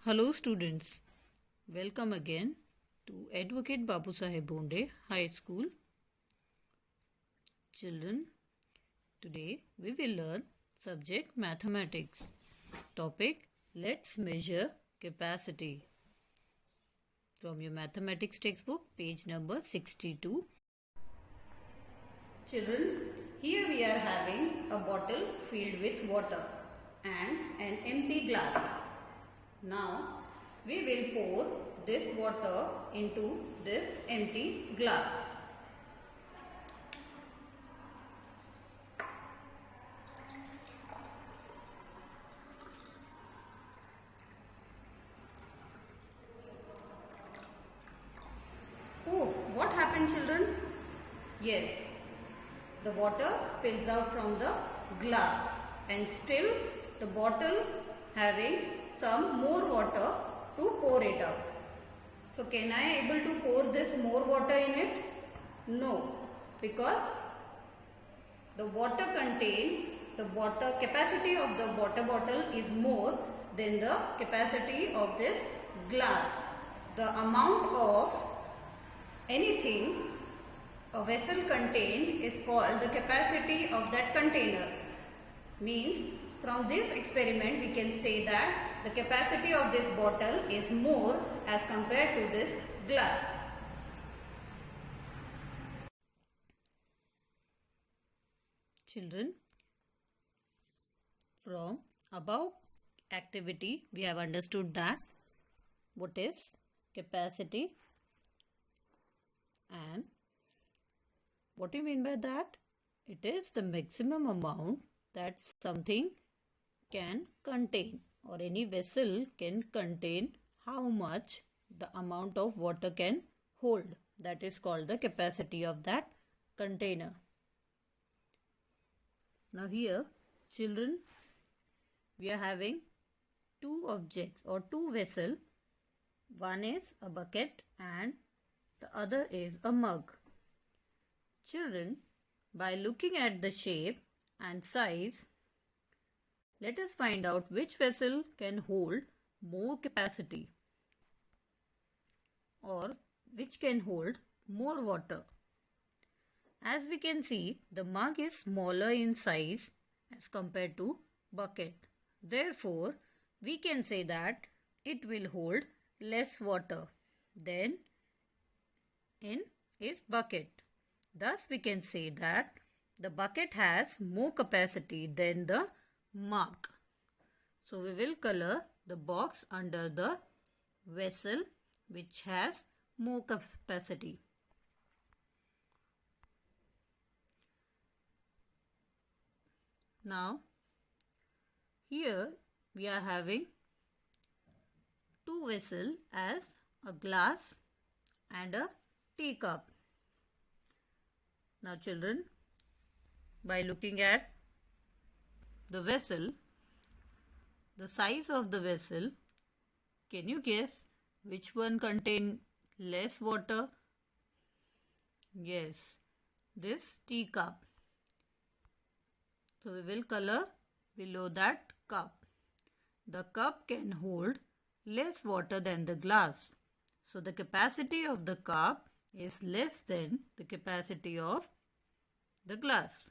Hello students, welcome again to Advocate Babu Saheb Bonde High School. Children, today we will learn subject mathematics. Topic, let's measure capacity. From your mathematics textbook, page number 62. Children, here we are having a bottle filled with water and an empty glass. Now, we will pour this water into this empty glass. Oh, what happened, children? Yes, the water spills out from the glass and still the bottle having some more water to pour it out. So can I able to pour this more water in it? No, because the water capacity of the water bottle is more than the capacity of this glass. The amount of anything a vessel contain is called the capacity of that container. Means from this experiment we can say that the capacity of this bottle is more as compared to this glass. Children, from above activity we have understood that what is capacity and what do you mean by that? It is the maximum amount that something can contain, or any vessel can contain how much the amount of water can hold. That is called the capacity of that container. Now here, children, we are having two objects or two vessels. One is a bucket and the other is a mug. Children, by looking at the shape and size, let us find out which vessel can hold more capacity or which can hold more water. As we can see, the mug is smaller in size as compared to bucket. Therefore, we can say that it will hold less water than in its bucket. Thus, we can say that the bucket has more capacity than the mug. So, we will color the box under the vessel which has more capacity. Now, here we are having two vessels as a glass and a teacup. Now children, by looking at the vessel, the size of the vessel, can you guess which one contain less water? Yes, this teacup. So we will color below that cup. The cup can hold less water than the glass. So the capacity of the cup is less than the capacity of the glass.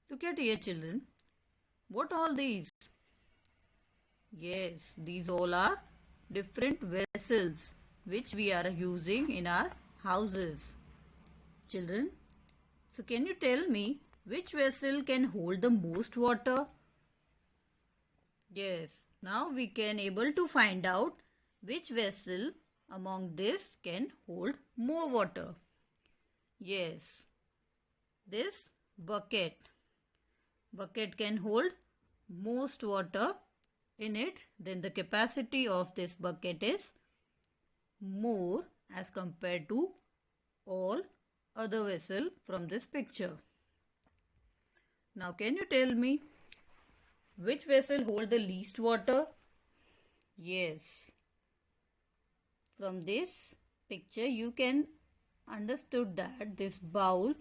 Look at here, children. What all these? Yes, these all are different vessels which we are using in our houses. Children, so can you tell me which vessel can hold the most water? Yes, now we can able to find out which vessel among this can hold more water. Yes, this bucket. Bucket can hold most water in it, then the capacity of this bucket is more as compared to all other vessel from this picture. Now can you tell me which vessel hold the least water? Yes, from this picture you can understood that this bowl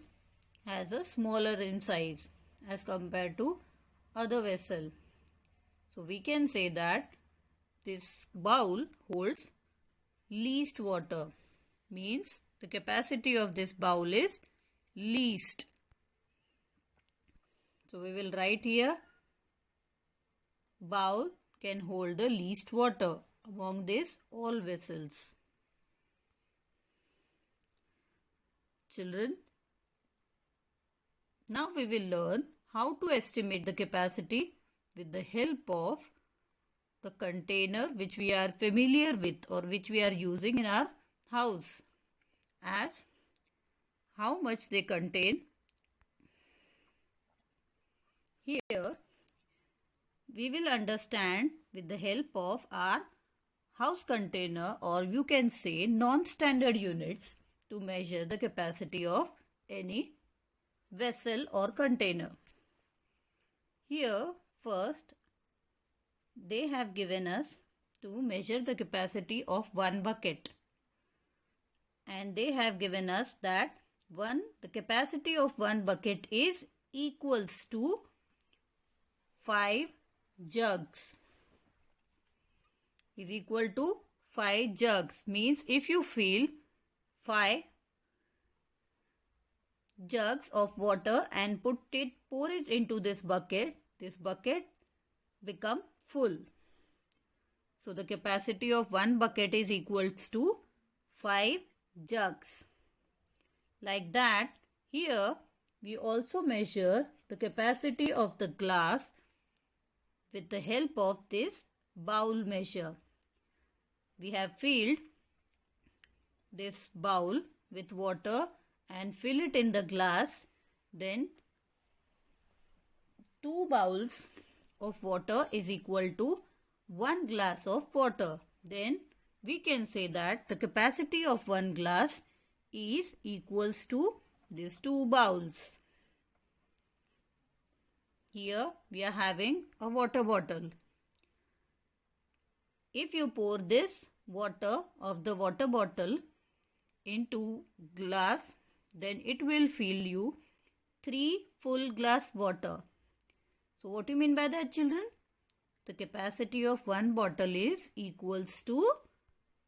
has a smaller in size as compared to other vessel. So we can say that this bowl holds least water, means the capacity of this bowl is least. So we will write here, bowl can hold the least water among these all vessels. Children, now we will learn how to estimate the capacity with the help of the container which we are familiar with or which we are using in our house, as how much they contain. Here we will understand with the help of our house container, or you can say non-standard units, to measure the capacity of any vessel or container. Here first they have given us to measure the capacity of one bucket, and they have given us that the capacity of one bucket is equals to 5 jugs. Is equal to 5 jugs, means if you fill 5 jugs of water and pour it into this bucket become full. So the capacity of one bucket is equals to 5 jugs. Like that, here we also measure the capacity of the glass with the help of this bowl measure. We have filled this bowl with water and fill it in the glass. Then 2 bowls of water is equal to 1 glass of water. Then we can say that the capacity of one glass is equals to these 2 bowls. Here we are having a water bottle. If you pour this water of the water bottle into glass, then it will fill you 3 full glass water. So what do you mean by that, children? The capacity of one bottle is equals to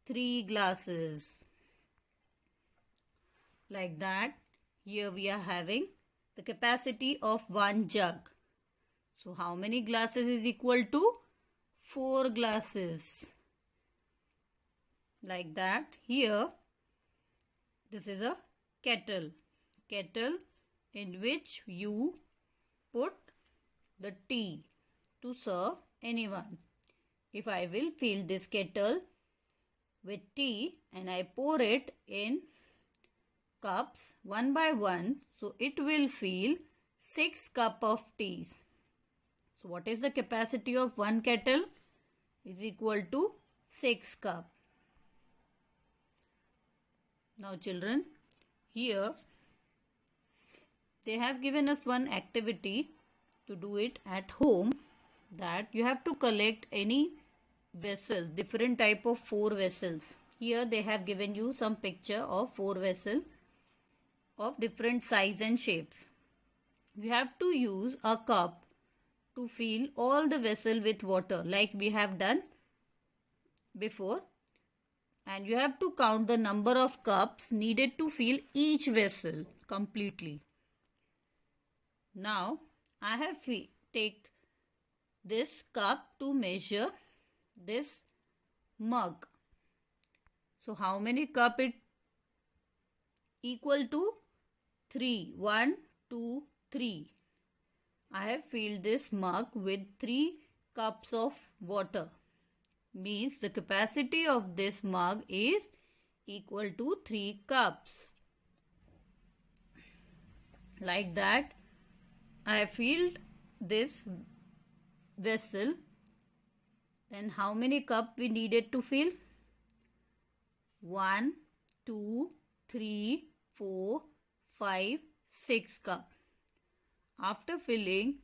3 glasses. Like that, here we are having the capacity of one jug. So how many glasses is equal to? 4 glasses. Like that, here this is a kettle in which you put the tea to serve anyone. If I will fill this kettle with tea and I pour it in cups one by one, so it will fill 6 cups of tea. So what is the capacity of one kettle? Is equal to 6 cups. Now children, here they have given us one activity to do it at home, that you have to collect any vessel, different type of 4 vessels. Here they have given you some picture of 4 vessels of different size and shapes. You have to use a cup to fill all the vessel with water like we have done before, and you have to count the number of cups needed to fill each vessel completely. Now I have take this cup to measure this mug. So how many cup it equal to? 3. 1, 2, 3. I have filled this mug with 3 cups of water. Means the capacity of this mug is equal to 3 cups. Like that, I have filled this vessel. Then how many cups we needed to fill? 1, 2, 3, 4, 5, 6 cups. After filling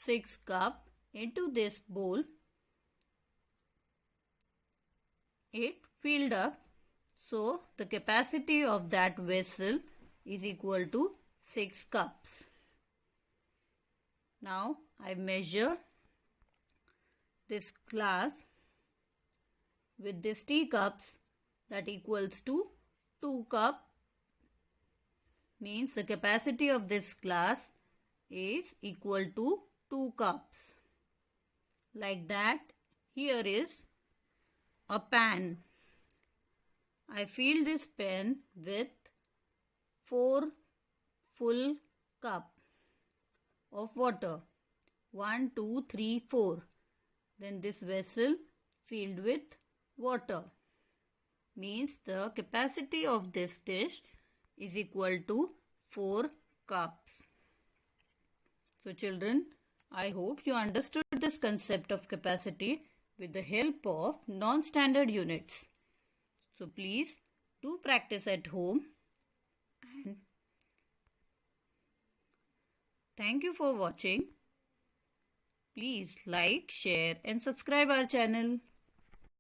6 cups into this bowl, it filled up. So the capacity of that vessel is equal to 6 cups. Now I measure this glass with these teacups, that equals to 2 cup, means the capacity of this glass is equal to 2 cups. Like that, here is a pan. I fill this pan with 4 full cup of water. 1, 2, 3, 4. Then this vessel filled with water, means the capacity of this dish is equal to 4 cups. So children, I hope you understood this concept of capacity with the help of non-standard units. So please do practice at home, and thank you for watching. Please like, share and subscribe our channel.